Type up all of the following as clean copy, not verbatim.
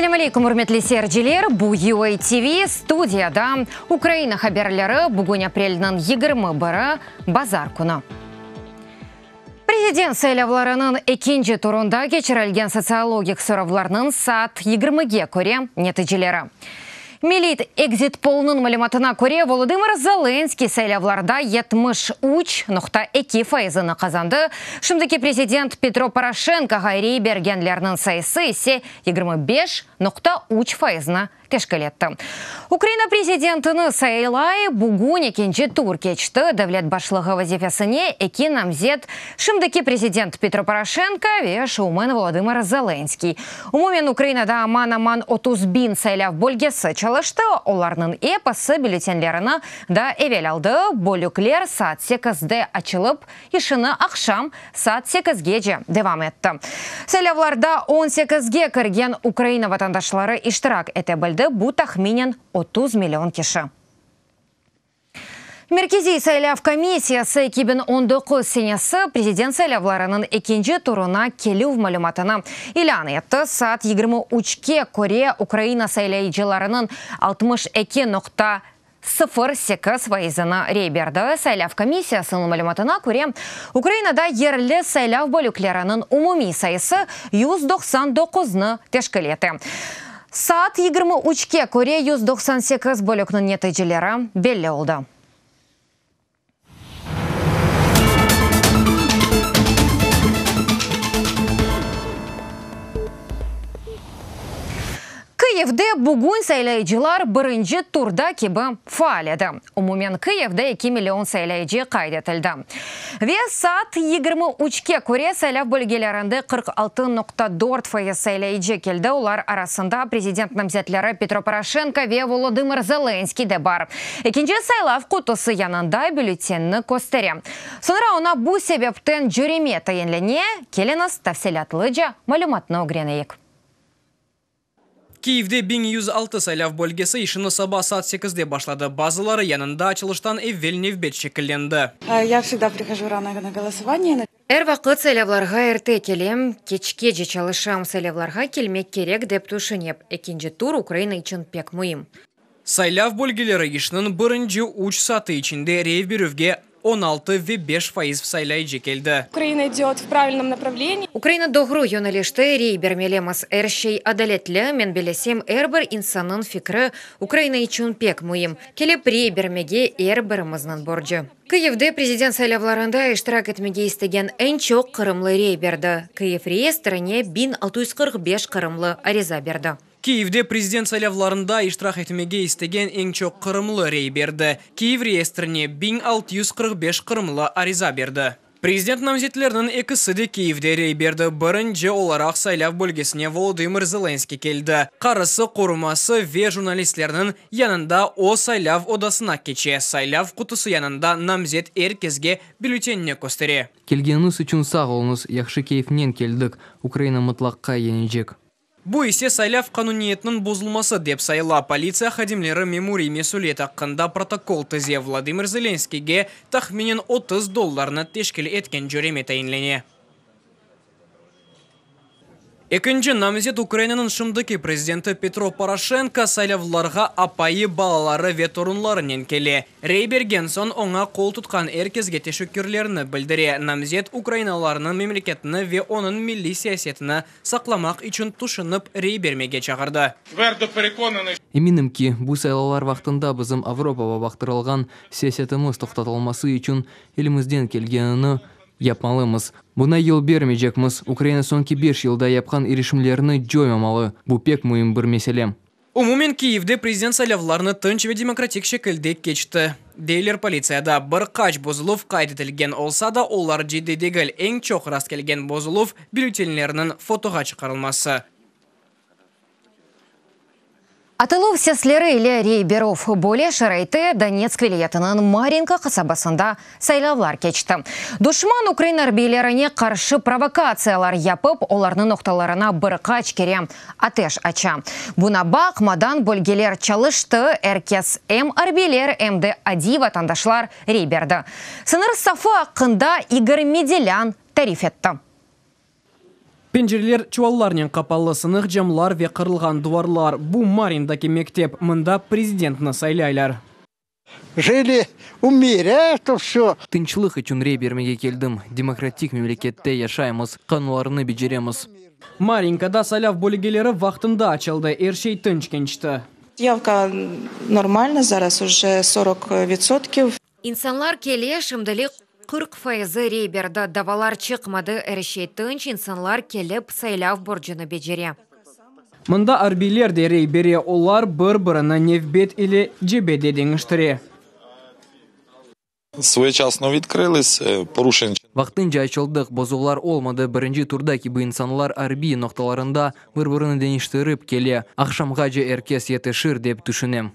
Ассаляму алейкум, урметли серджилер, бу UA TV студияда Украина хаберлері бүгін апрельнің 21 базар күні. Президент сайлауларының екінші турында кечірілген социологик сұравларының саат 20-ге көре нәтижелері. Милит экзит полның мәліметіне көре Володимир Зеленский сайлауларда 73,2% қазанды. Шымдыки президент Петро Порошенко ғайри бергенлерінің сайысы есе 25,3% кешкелетті. Украина президентіні сайлай бүгін екінші тур кечті. Давлет башлығы вазифесіне екі намзет шымдыки президент Петро Порошенко ве шаумен Володимир Зеленский. Умумен Украинада аман-аман 30 бин сайлав бөлгесі чалышты. Оларның эпасы бюллетенлеріні да эвел алды. Бөліклер саат 8-де açılıp, ішіні ақшам саат 8-ге же девам етті. Сайлавларда 18-ге кірген Украина ватандашлары иштирак ете білді. Бу тахминен 30 миллион киши. Меркези сайлав комиссиясы 2019 сенесі президент сайлавларының екінші турына келу мәліметіні илан етті. Саат 23-ке көре Украина сайлайчыларының 62,08% рейберді. Сайлав комиссиясының мәліметіні көре Украинада ерлі сайлав бөліклерінің умуми сайысы 199-ны тешкіл еті. Саат 23-ке көре 198 бөлікнің нәтижелері белі олды. Киевде бүгін сайлайчылар бірінші турда кебі фааледі. Умумен Киевде 2 миллион сайлайчы қайдетілді. Вес саат 23-ке көре сайлав бөлгелерінде 46,4% сайлайчы келді. Олар арасында президент намзетлері Петро Порошенко ве Володимир Зеленский де бар. Екінші сайлав құтысы янында бюллетенні көстере. Сонра она бұл себептен жүреме тайынлене келініз тәфселятлыжа мәліматны огренейік. Киевде 1106 сайлав бөлгесі ішіні саба саат 8-де башлады. Базылары янында açılıştan evvel невбет шекілленді. Я всегда прихожу рано на голосование. Әр вақыт сайлавларға әрте келем, кечке же чалышам сайлавларға келмек керек деп тушынеп. Екінші тур Украина үшін пек мұйым. Сайлав бөлгелері ішінің бірінші уч саты ішінде рейберевге 16,5% сайлайчы келді. Украина идет в правильном направлении. Украина доғру йонелешті рейбермелеміз әршей адалетлі мен белесем әрбір инсанын фикрі Украина үшін пек мұйым. Келеп рейбермеге әрбірімізнің боржы. Киевде президент сайлавларында иштирак етмеге істеген ән чоқ қырымлы рейберді. Киев реестріне 1645 қырымлы ариза берді. Киевде президент сайлавларында иштирак етмеге істеген ең чоқ қырымлы рей берді. Киев реестріне 1645 қырымлы ариза берді. Президент намзетлерінің екісі де Киевде рей берді. Бірінші оларақ сайлав бөлгесіне Володимир Зеленский келді. Қарысы қорумасы ве журналистлерінің янында о сайлав одасына кече. Сайлав құтысы янында намзет әркезге бюллетеніне көстере. Келгеніңіз үшін сағылыңыз, яқшы Киевнен келдік. Украина мұтлаққа енежек. Бұл есе сайлав қануниетінің бұзылмасы деп сайла полиция хадимлері меморий месулет аққында протокол тізе Владимир Зеленскийге тахминен $30 тешкіл еткен жүреме тайынлене. Екінші намзет Украинаның шымдыки президенті Петро Порошенко сайлавларға апайы балалары ве торунларынан келе. Рейберген сон оңа қол тұтқан әркезге тешіккерлеріні білдіре. Намзет Украиналарының мемлекетіні ве оның милли сиясетіні сақламақ үшін тұшынып рейбермеге чағырды. Емінім ки, бұл сайлалар вақтында бізім Авропаға бақтырылған сиясетіміз тоқтатылмасы үшін елімізден келгеніні япмалымыз. Бұна ел бермейжекміз. Украина сонки 5 жылда япқан ирешімлеріні жоймамалы. Бұл пек мұйым бір меселем. Умумен Киевде президент сайлавларны тынч ве демократик шекілде кечті. Дейлер полицияда бір қач бозылув қайдетілген олса да олар жедедегіл ең чоқ раст келген бозылув бюллетенлерінің фотоға чықарылмасы. Атылу сеслері или рейберов боле шарайты Донецк вилаятының Маринка қасабасында сайлавлар кечті. Душман Украина арбейлеріне қаршы провокациялар япып, оларның ноқталарына бір қач кере атеш ача. Бұна бақ мадан бөлгелер чалышты, әркес арбейлер әмді ади ватандашлар рейберді. Сыныр сафы ақында Игорь Меделян тариф етті. Пенжерлер чуалларнен капаллы сынық жамлар ве қырылған дуарлар. Бу Мариндаки мектеп, мында президентны сайлайлар. Жили в мире, это все. Тынчлық үчүн рейбермеге келдім. Демократик мемлекетте яшаймыз, кануларны бежереміз. Маринкада сайлав бөлігелері вақтында ачылды, ершей тынч кенчті. Явка нормальна, зараз уже 40%. İnsanlar келе шымдылы 40% рейберді давалар чықмады әрішей тынч insanlar келіп сайлав боржыны бежере. Мында арбилер де рейбере олар бір-біріні невбет или жебе дедіңіштіре. Своєчасно відкрились, порушень. Вақтынча ачылдық бозулар олмады. Бірінші турда кибі инсанлар арби ноқталарында бір-біріні денештіріп келе. Ақшамға же әркес етішір деп түшінем.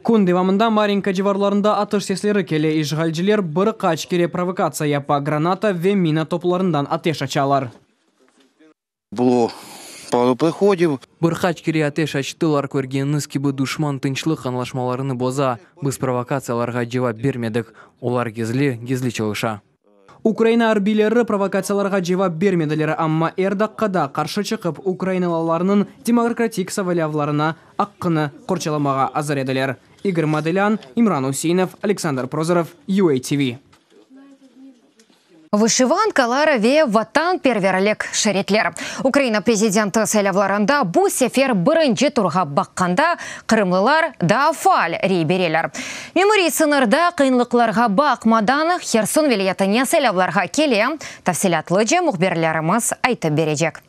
Күн девамында Маринка жеварларында атыш сеслері келе ишгалжилер бір қач кере провокация япа граната ве мина топларындан атеш ачалар. Было пару приходів. Бір қач кере атеш ачтылар көргеніңіз кибі душман тынчлық анлашмаларыны боза. Біз провокацияларға жауап бермедік. Олар гезли чылыша. Украина арбилері провокацияларға жауап бермеділері, амма эрдаққада қаршы чықып украиналаларының демократик савалявларына аққыны қорчаламаға азыр еділер. Игорь Маделян, Имран Усейнов, Александр Прозоров, UATV. Вышиванкалары ве ватан перверлік шеретлер. Украина президенті сайлавларында бұл сефер бірінші турға баққанда қырымлылар да фаль рейберелер. Меморий сынырда қиынлықларға бақмадан Херсон вилиятыне сайлавларға келе, тәфсилатлы же мұхберлеріміз айтып бережек.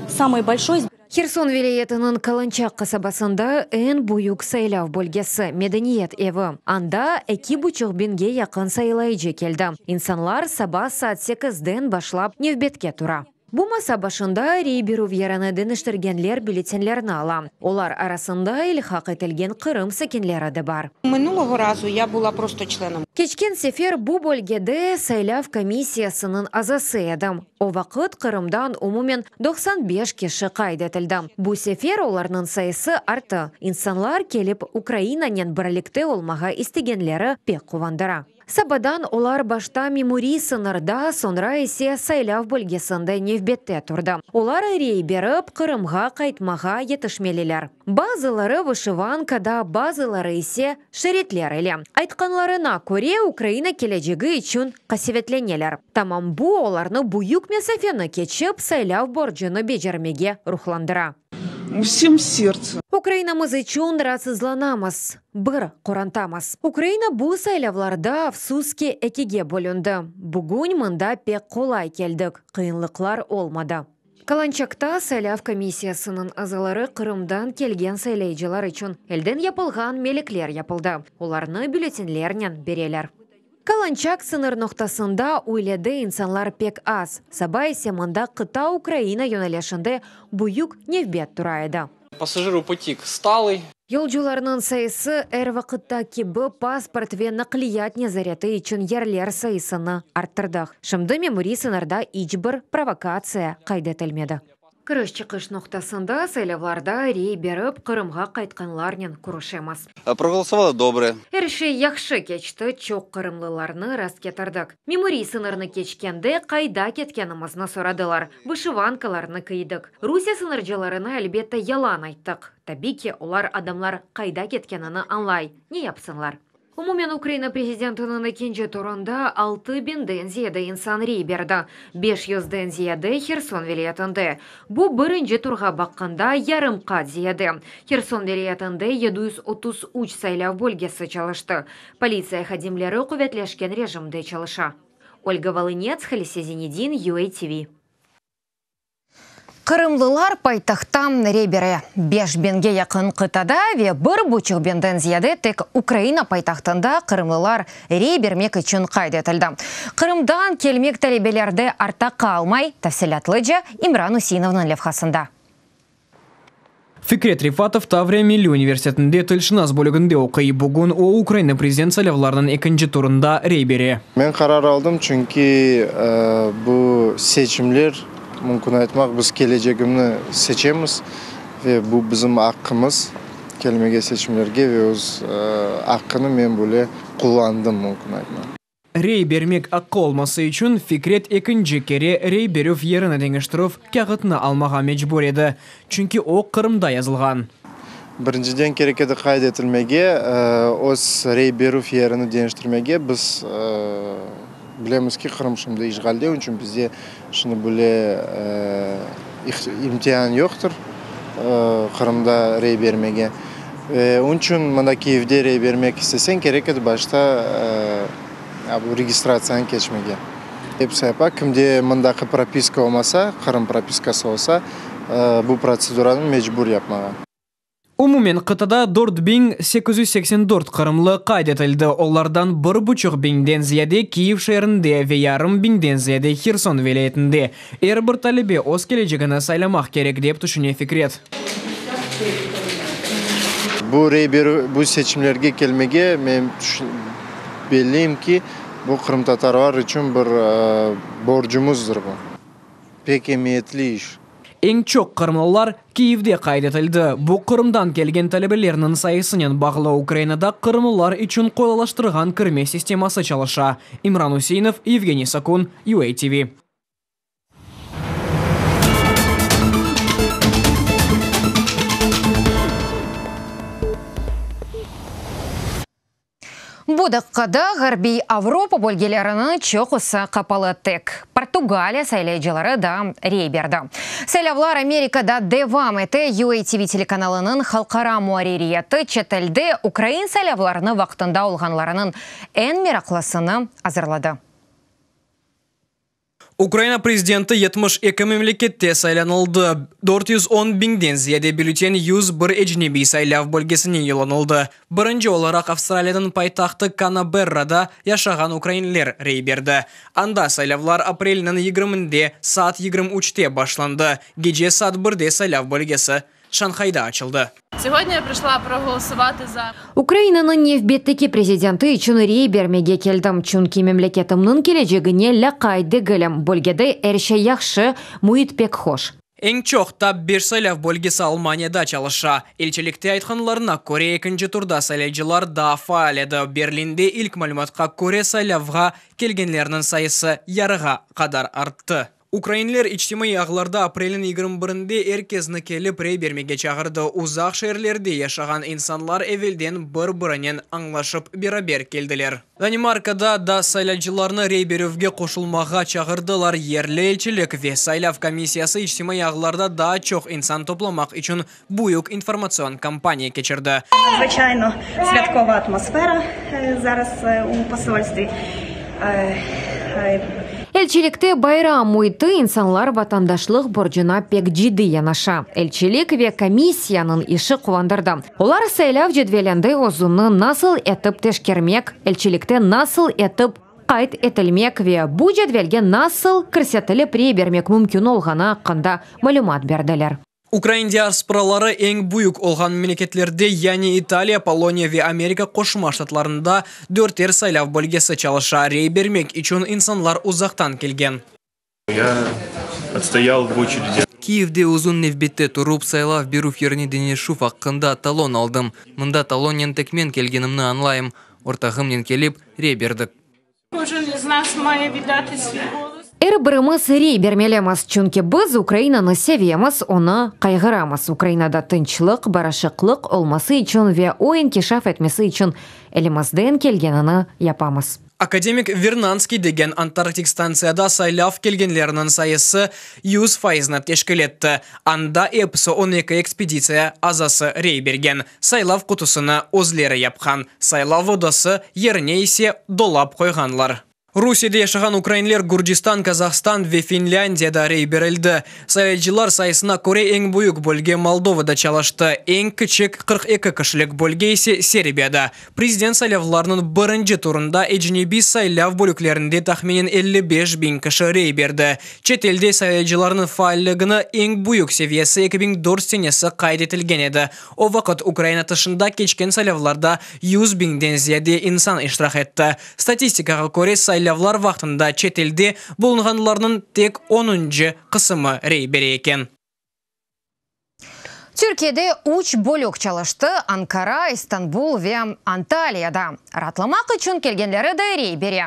Самый большой... Херсон вилиятының Каланчак қасабасында ән бұйық сайлав бөлгесі Медениет еві. Анда 2,5 бенге яқын сайлайжы келді. Инсанлар саба саат 8-ден башлап невбетке тура. Бу маса башында рейберу вьераны дыныштыргенлер бюллетенлерін ала. Олар арасында илхақ етілген Қырым секенлері де бар. Минулого разу я була просто членом. Кечкен сефер бу бөлгеде сайлав комиссиясының азасы едім. О вақыт Қырымдан умумен 95 кеші қайдетілді. Бу сефер оларның сайысы арты. Инсанлар келіп Украинанен бірлікте олмаға істегенлері пек қувандыра. Сабадан олар башта меморий сынырда, сонра есе сайлав бөлгесінде невбетте тұрды. Олар рейберіп Қырымға қайтмаға етішмелілер. Базылары вышиванкада, базылары есе шеретлер елі. Айтқанларына көре Украина кележегі үшін қасеветленелер. Тамам бу оларны бұйық месафені кечіп сайлав боржыны бежермеге рухландыра. Всем сердцем. Украинамыз üçün расызланамыз, бір қорантамыз. Украина бұл сайлавларда афсуске экеге бөлінді. Бүгін мында пек қолай келдік, қиынлықлар олмады. Каланчакта сайлав комиссиясының азалары Қырымдан келген сайлайжылар үшін елден япылған меліклер япылды. Оларны бюллетенлерінен берелер. Каланчак сыныр ноқтасында уйледі инсанлар пек аз. Сабай семында қыта Украина йонелешінде бұйық невбет тұрайды. Пассажиру потик сталый. Yolcularının sayısı er vaqытта кебі паспорт ve наклият незареті üçün ерлер sayısını arttırdık. Şimdi memori sınırda ичбір провокация қайдетілмеді. Кіріш-чықыш ноқтасында сайлавларда рей беріп Қырымға қайтқанларнен күрішеміз. Проголосували добре. Әрші яқшы кечті чоқ қырымлыларны раст кетірдік. Мемори сынырны кечкенде қайда кеткенімізні сорадылар. Вышиванкаларны кыйдық. Русия сыныржыларына әлбетті ялан айттық. Табике олар адамлар қайда кеткенini анлай. Не япсынлар? Умумен Украина президентінің екінші турында 6000-ден зияды инсан рей берді. 500-ден зияды Херсон вилиятынды. Бұ бірінші турға баққанда ярым қат зияды. Херсон вилиятынды 733 сайлав бөлгесі çalışты. Полиция хадимлері құветлешкен режимде çalışа. Ольга Волынец, Халисе Зенедин, UATV. Қырымлылар пайтақтан рейбері 5 бенге яқын қытада ве 1,5 бенден зияды тек Украина пайтақтында қырымлылар рейбермек үшін қайдетілді. Қырымдан келмек тәлебелерді арта қалмай, тәфсилатлыжа Имран Усейновның левхасында. Фикрет Рифатов Таврия Милли университетінде тілшіназ бөлігінде оқи. Бүгін о Украина президент сайлавларының екінші турында рейбері. Мен қарар алдым, çünkü bu seçimler мүмкін айтмақ, біз келешегімді seçemiz ve bu bizim hakkımız. Келмеге seçimlerге ve öz hakkını мен бөле kullandım мүмкін айтмақ. Рей бермек аққы олмасы үшін Фикрет екінші кере рей берув еріні деңіштіріп, кәғытыны алмаға мәжбүр еді. Чүнки о Қырымда yazылған. Біріншіден керекеді қайд етілмеге, өз рей берув еріні деңіштірмеге біз білеміз ки Қырым шымды ишғалде, үшін бізде шыны біле имтихан жоқтыр Қырымда рей бермеге. Үшін мұнда Киевде рей бермек істесен керекеді башта регистрацияны кечмеге. Кімде мұндағы прописка олмаса, Қырым пропискасы олса, бұл процедураны мәжбүр yapmaға. Umumen қытыда 4884 Қырымлы қайд етілді. Олардан 1,5 зияде Киев шерінде ве ярым биңден зияде Херсон велетінде. Бір талебе өз келечегіні сайламақ керек деп түшіне Фикрет. Бұл seçimlerге келмеге мен белейм ки бұл Қырым татарлар үшін бір боржымызdır бұл. Пек емиетли іш. Ең чоқ қырымлылар Киевде қайд етілді. Бұл Қырымдан келген талебелерінің сайысынен бағылы Украинада қырымлылар үшін қолалаштырған кірме системасы çalışа. Имран Усейнов, Евгений Сакун, UATV. Будыққада ғарби Авропа бөлгелерінің чоқысы қапалы тек. Португалия сайлайчылары да рей берді. Сайлаулар Америкада девам еті UATV телеканалының халқара муарериеті четелде Украин сайлауларыны вақтында олғанларының ән мерақлысыны азырлады. Украина президенті 72 мемлекетте сайланылды. 410 биңден зияде бюллетень 101 эжнеби сайлау бөлгесіне еланылды. Бірінші оларақ Австралияның пайтақты Канаберрада яшаған украинлер рей берді. Анда сайлаулар апрелінің 20-де саат 23-те башланды. Геже саат 1-де сайлау бөлгесі Шанхайда açıldı. Сьогодні я прийшла проголосувати за Украинаның нефбеттеки президенті үшін рей бермеге келдім. Чүнки мемлекетімнің келечегіне лақайды гілім. Бөлгеді әрше яқшы мұйытпек хош. Ең чоқта 5 сайлау бөлгесі Алманияда çalışа. Елчілікте айтқанларына көре 2-ші турда сайлаушылар да фаал еді. Берлинде ilk мәліметқа көре сайлауға келгенлерінің сайысы ярыға қадар артты. Украинлер ичтимai ағыларда апрелін 21-де әркезіні келіп рей бермеге чағырды. Ұзақ шерлерде яшаған инсанлар әвелден бір-бірінен аңлашып берабер келділер. Данимаркада да сайлаушыларны рей беруге қошылмаға чағырдылар. Ерлі елчілік ве сайлау комиссиясы ичтимai ағыларда да чоқ инсан топламақ үшін буйық информацион кампания кечірді. Звичайно, святкова атмосфера зараз у посольстві. Элчиликте байрам муйты инсанлар ватандашлық боржына пек жиди янаша. Элчилик ве комиссияның иши куандырды. Олар сайлау жедвеленді озуны насыл етіп тешкермек, элчиликте насыл етіп қайт етілмек ве бу жедвелге насыл кірсетілі прей бермек мүмкін олғана қында мәлімат берділер. Украин диаспоралары ең бұйық олған мемлекетлерде, яғни Италия, Полония ве Америка Қошма штатларында 4 сайлау бөлгесі çalışа. Рей бермек үшін инсанлар ұзақтан келген. Я отстоял в очереди. Киевде uzun nevbette тұрып сайлав беру еріне денешу аққында талон алдым. Мұнда талонен текмен келгенімні анлайым. Ортағымнен келіп рей бердік. Кожен із нас має віддати свій голос. Әрбіріміз рей бермелеміз, чүнке біз Украинаны севеміз, оны қайғырамыз. Украинада тынчылық, барашықлық олмасы үшін ве ойын кешаф етмесі үшін әлімізден келгеніні япамыз. Академик Вернанский деген Антарктик станцияда сайлау келгенлерінің сайысы 100% тешкіл етті. Анда эпсі 12 экспедиция азасы рей берген. Сайлау құтысыны өзлері япқан. Сайлау водасы еріне есе долап қойғанлар. Русияда яшаған украинлер Гурджистан, Казахстан ве Финляндияда рей берілді. Сайлаушылар сайысына көре ең бұйық бөлге Молдовада çalışты. Ең кішік 42 кішілік бөлге есе Сербияда. Президент сайлауларының бірінші турында эжнеби сайлау бөліклерінде тахменен 55 000 кіші рей берді. Чет елде сайлаушыларының фааллығыны ең бұйық севiyesi 2004 сенесі қайд етілген еді. О вақыт Украина тышында кечкен сайлауларда 100 000-ден зияде инсан иштирак етті. Статистикаға көре сайлаулар вақтында чет елде болынғанларының тек 10-шы қысымы рей бере екен. Türkiye'de uç bölük çalıştı. Ankara, İstanbul ve Antalya'da. Ratlamak için kelgenleri de Reyber'e.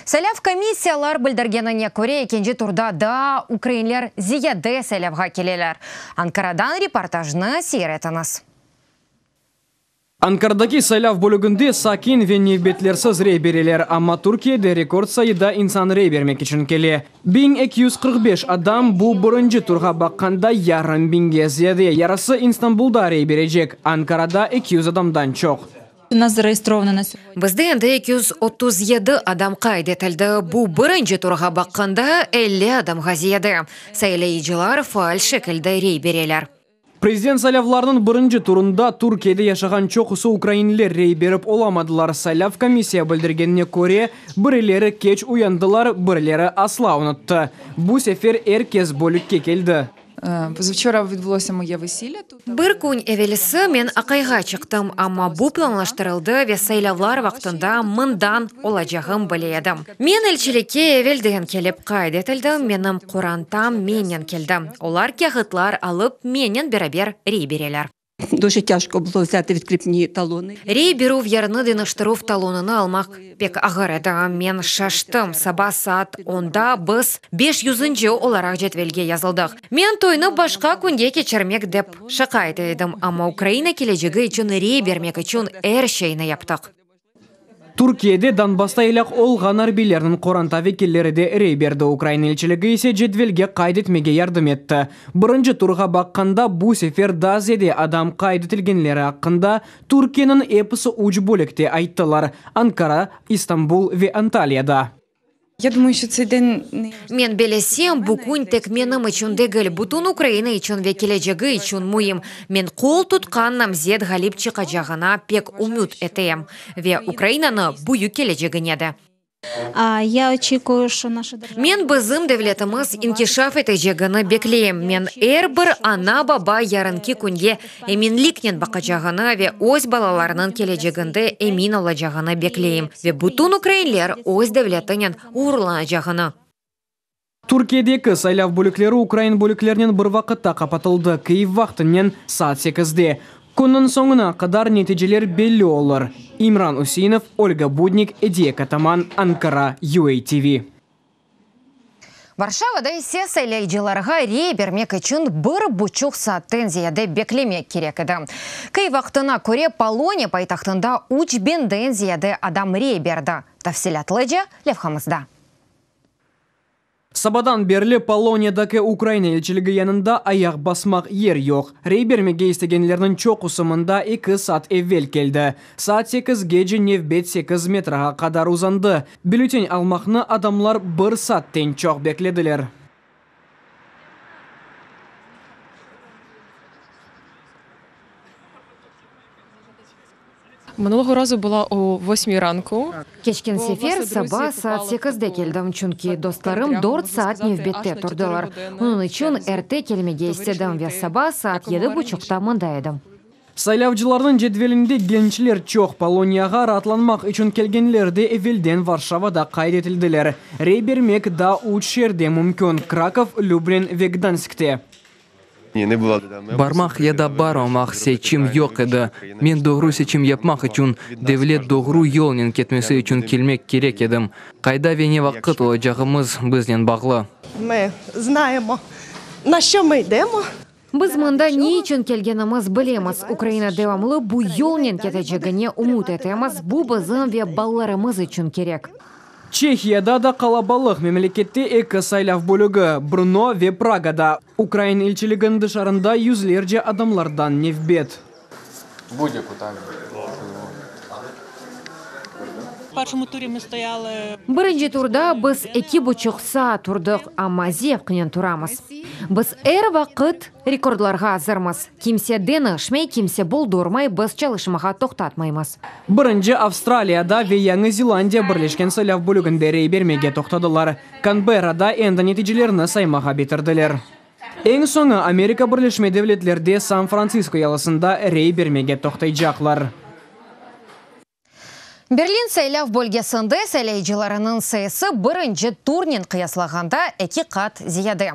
Selav komissiyalar bildirgenine göre ikinci turda da Ukraynalar ziyade selavga keleler. Ankara'dan reportajını seyretiniz. Ankara'daki saylav bölümünde sakin ve nöbetlersiz reybereler ama Türkiye'de rekord sayıda insan reybermek için kele. 1245 adam bu birinci turga bakanda yarım binge ziyade. Yarısı İstanbul'da reyberecek. Ankara'da 200 adamdan çok. Bizde endi 237 adam kaydetildi. Bu birinci turga bakanda 50 adamga ziyade. Saylayıcılar faal şekilde reybereler. Prezident saylavlarının birinci turunda Türkiye'de yaşayan çoğusu Ukraynalılar rey berip olamadılar. Saylav komissiya bildirgenine göre birileri geç uyandılar, birileri asla unuttu. Bu sefer herkes bölükке geldi. Bir gün evvelisi men Akayga çıktım ama bu planlaştırıldı ve saylavlar vaktinde mından olacağım biliyordum. Men elçilikке evvelden kelip kaydetildim, menim Kur'an'tam menen keldim. Olar kağıtlar alıp menen beraber reybereler. Дуже тяжко було взяти відкріпні талони. Рей беру в ярны дыныштыру талонını almak pek ağır edi. Men şaştım. Sabah saat 10'da biz 500. olarak cetvelge yazıldık. Men toyunu başka kunde geçirmek dep şakayt edim. Ama Ukrayna geleceği için rey bermek için her şeyini yaptık. Türkiye'de Donbass'ta ilak olğan harbilerinin Koranta vekilleri de rey berdi. Ukrayna elçiliği ise cetvelge kaydetmege yardım etti. Birinci turga bakanda bu sefer da zede adam kaydetilgenleri hakkında Türkiye'nin episi uç bölükte ayttılar. Ankara, İstanbul ve Antalya'da. Men belesem bu gün tek menim için değil, bütün Ukrayna için ve geleceği için mühim. Men kol tutkan namzet galip çıkacağına pek umut eteyim ve Ukrayna'nın büyük geleceğine de. Men bizim devletimiz inkişaf edeceğini bekleyim. Men her bir ana baba yarınki günde eminlikle bakacağını ve öz balalarının geleceğinde emin olacağını bekleyim. Ve bütün Ukraynalılar öz devletinin uğurlanacağını. Türkiye'deki saylav bölükleri Ukrayna bölüklerinin bir vakitte kapatıldı. Kyiv vaktinin saat 8'de. Kunun sonuna kadar neticeler belli olur. İmran Usinov, Olga Budnik, Ediye Kataman, Ankara, UATV. Varşavada ise saylayıcılarga rey bermek için 1,5 saatten ziyade beklemek gerek edi. Kyiv vaktına göre Polonya paytahtında 3000'den ziyade adam rey berdi. Tafsilatlıca levhamızda. Sabadan berli Polonya'daki Ukrayna elçiliği yanında ayak basmak yer yok. Rey bermege istegenlerinin çok usumunda 2 saat evvel geldi. Saat 8 gece nevbet 8 metraga kadar uzandı. Bülten almakını adamlar 1 saatten çok beklediler. Минулого разу була о 8 ранку. Keçken sefer sabah saat 8'de geldim çünkü dostlarım 4 saat nevbette turdular. Onun için erte kelmege istedim ve sabah saat 7:30'da mındaydım. Saylavcıların cetvelinde gençler çok. Polonya'ga rahatlanmak için kelgenler de evvelden Varşava'da kaydetildiler. Rey bermek da uç yerde mümkün. Krakow, Lublin ve Gdansk'te. Barmak ya da barmamak seçim yok edi. Men doğru seçim yapmak için devlet doğru yolun ketmesi için kelmek gerek edim. Kayda ve ne vakit olacağımız bizden bağlı. Ми знаємо, на що ми йдемо. Biz mında ne için kelgenimiz bilemiz. Ukrayna devamlı bu yolun keteceğine umut etemiz. Bu bizim ve ballarımız için gerek. Çehya'da da kalabalık memlekette iki saylav bölüğü Brno ve Praga'da. Ukrayna elçiliğinin dışarında yüzlerce adamlardan nevbet. Birinci turda biz 2,5 saat turduk ama zevkle turamız. Biz her vakit rekordlarga hazırmız. Kimse denişmey, kimse buldurmay, biz çalışmaga toxtatmayız. Birinci Avustralya'da ve Yeni Zelandiya Birleşken Saylav bölüğünde rey bermege toxtadılar. Canberra'da endi neticelerini saymaga bitirdiler. En sonu Amerika Birleşme Devletler'de San Francisco yalasında rey bermege toxtayacaklar. Берлин сайлав бөлгесінде сайлайчыларының сайысы бірінші турнин қиясылағанда 2 қат зияды.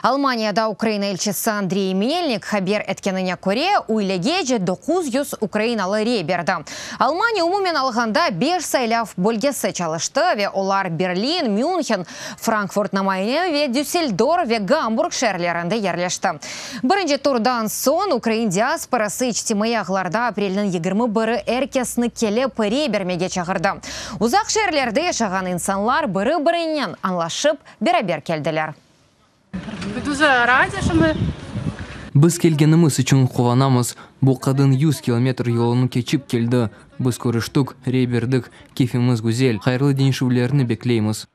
Алманияда Украина елшісі Андрей Мельник хабер еткеніне көре уйлеге 900 украиналы рейберді. Алмания умумен алғанда 5 сайлав бөлгесі чалышты ве олар Берлин, Мюнхен, Франкфурт на Майне ве Дюссельдор ве Гамбург шерлерінде ерлешті. Бірінші турдан сон Украин диаспорасы ичтимай ағларда апрелінің 21 әркесіні келіп рейбермеге чағырды. Uzaq жерлерде yaşagan insanlar бірі-бірінен анлашып берабер келділер. Біз келгеніміз үшін қуанамыз. Бұл қадын 100 километр yolunu кечіп келді. Біз көріштік, рейбердік, кефіміз güzel. Қайырлы деншулеріні беклейміз.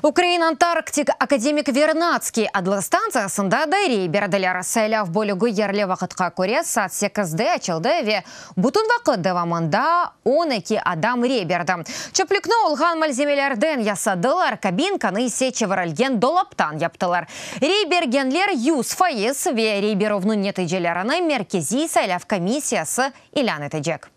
Украин Антарктик академик Вернадский адлы станциясында да рейберділер. Сайлав бөлігі ерлі вақытқа көре сат 8-де açılды ве бұтын вақыт давамында 12 адам рейберді. Чөплікні олған мальземелерден ясадылар, кабинканы есе чеварылген долаптан яптылар. Рейбергенлер 100% ве рейберовның нетіжелеріні меркези сайлав комиссиясы илан етежек.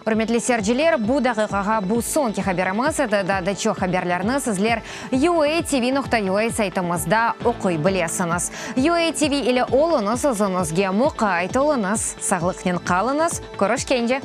Үрметлі серджілер, бұ дағиқаға бұ сонки хаберіміз, да чо хаберлерні сізлер UATV.ua сайтымызда оқой білесіңіз. UATV или олыңыз ұзыңызге мұқайт олыңыз, сағлықнен қалыңыз, көріш кенде.